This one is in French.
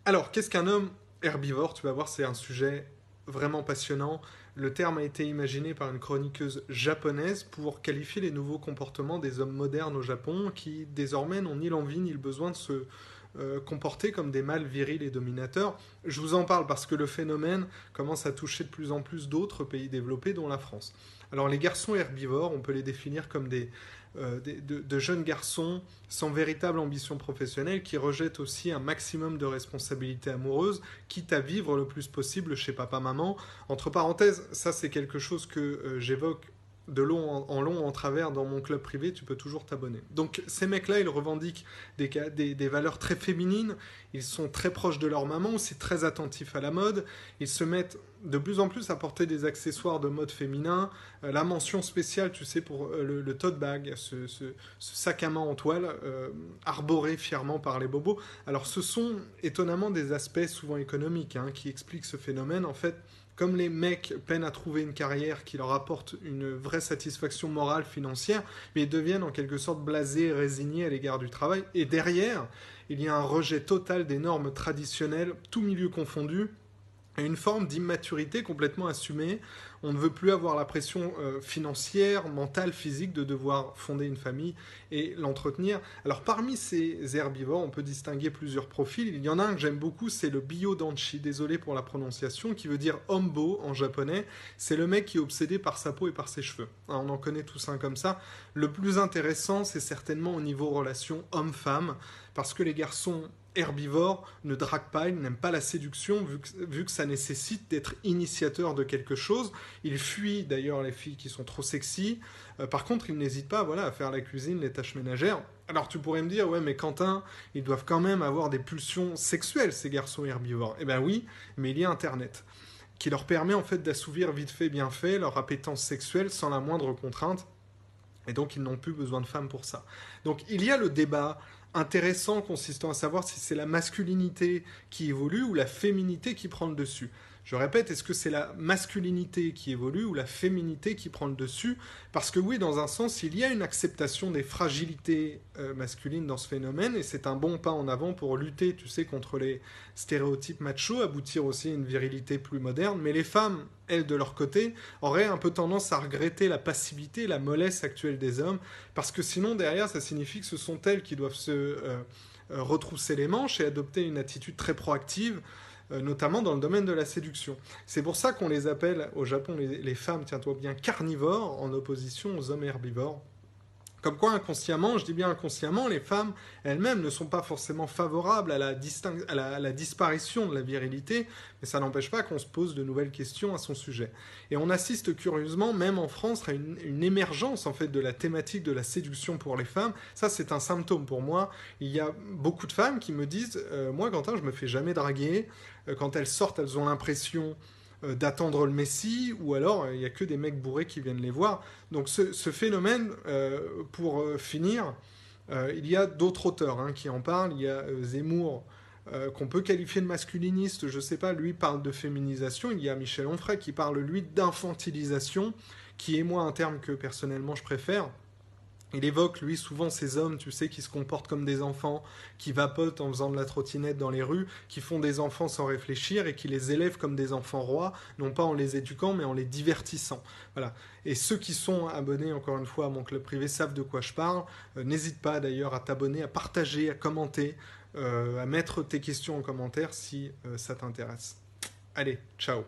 Alors, qu'est-ce qu'un homme herbivore? Tu vas voir, c'est un sujet vraiment passionnant. Le terme a été imaginé par une chroniqueuse japonaise pour qualifier les nouveaux comportements des hommes modernes au Japon qui désormais n'ont ni l'envie ni le besoin de se comporter comme des mâles virils et dominateurs. Je vous en parle parce que le phénomène commence à toucher de plus en plus d'autres pays développés, dont la France. Alors les garçons herbivores, on peut les définir comme de jeunes garçons sans véritable ambition professionnelle qui rejettent aussi un maximum de responsabilités amoureuses, quitte à vivre le plus possible chez papa-maman. Entre parenthèses, ça c'est quelque chose que j'évoque de long en long en travers dans mon club privé, tu peux toujours t'abonner. Donc ces mecs-là, ils revendiquent des valeurs très féminines, ils sont très proches de leur maman, aussi très attentifs à la mode, ils se mettent de plus en plus à porter des accessoires de mode féminin, la mention spéciale, tu sais, pour le tote bag, ce sac à main en toile, arboré fièrement par les bobos. Alors ce sont étonnamment des aspects souvent économiques qui expliquent ce phénomène. En fait, comme les mecs peinent à trouver une carrière qui leur apporte une vraie satisfaction morale, financière, mais ils deviennent en quelque sorte blasés et résignés à l'égard du travail. Et derrière, il y a un rejet total des normes traditionnelles, tout milieu confondu, et une forme d'immaturité complètement assumée. On ne veut plus avoir la pression financière, mentale, physique de devoir fonder une famille et l'entretenir. Alors parmi ces herbivores, on peut distinguer plusieurs profils. Il y en a un que j'aime beaucoup, c'est le Byodanshi, désolé pour la prononciation, qui veut dire hombo en japonais. C'est le mec qui est obsédé par sa peau et par ses cheveux. On en connaît tous un comme ça. Le plus intéressant, c'est certainement au niveau relation homme-femme, parce que les garçons herbivores ne draguent pas, ils n'aiment pas la séduction vu que ça nécessite d'être initiateur de quelque chose. Ils fuient d'ailleurs les filles qui sont trop sexy. Par contre, ils n'hésitent pas à faire la cuisine, les tâches ménagères. Alors tu pourrais me dire, ouais mais Quentin, ils doivent quand même avoir des pulsions sexuelles, ces garçons herbivores. Eh ben oui, mais il y a Internet qui leur permet en fait d'assouvir vite fait, bien fait leur appétence sexuelle sans la moindre contrainte. Et donc ils n'ont plus besoin de femmes pour ça. Donc il y a le débat intéressant consistant à savoir si c'est la masculinité qui évolue ou la féminité qui prend le dessus. Je répète, est-ce que c'est la masculinité qui évolue ou la féminité qui prend le dessus? Parce que oui, dans un sens, il y a une acceptation des fragilités masculines dans ce phénomène, et c'est un bon pas en avant pour lutter, tu sais, contre les stéréotypes machos, aboutir aussi à une virilité plus moderne. Mais les femmes, elles, de leur côté, auraient un peu tendance à regretter la passivité, la mollesse actuelle des hommes, parce que sinon, derrière, ça signifie que ce sont elles qui doivent se retrousser les manches et adopter une attitude très proactive, notamment dans le domaine de la séduction. C'est pour ça qu'on les appelle au Japon les femmes, tiens-toi bien, carnivores, en opposition aux hommes herbivores. Comme quoi, inconsciemment, je dis bien inconsciemment, les femmes elles-mêmes ne sont pas forcément favorables à la disparition de la virilité, mais ça n'empêche pas qu'on se pose de nouvelles questions à son sujet. Et on assiste curieusement, même en France, à une émergence en fait de la thématique de la séduction pour les femmes. Ça, c'est un symptôme pour moi. Il y a beaucoup de femmes qui me disent moi, Quentin, je me fais jamais draguer. Quand elles sortent, elles ont l'impression d'attendre le Messie, ou alors il n'y a que des mecs bourrés qui viennent les voir. Donc ce phénomène, pour finir, il y a d'autres auteurs qui en parlent. Il y a Zemmour, qu'on peut qualifier de masculiniste, je sais pas, lui parle de féminisation. Il y a Michel Onfray qui parle, lui, d'infantilisation, qui est moi un terme que personnellement je préfère. Il évoque, lui, souvent ces hommes, tu sais, qui se comportent comme des enfants, qui vapotent en faisant de la trottinette dans les rues, qui font des enfants sans réfléchir et qui les élèvent comme des enfants rois, non pas en les éduquant, mais en les divertissant. Voilà. Et ceux qui sont abonnés, encore une fois, à mon club privé savent de quoi je parle. N'hésite pas d'ailleurs à t'abonner, à partager, à commenter, à mettre tes questions en commentaire si ça t'intéresse. Allez, ciao.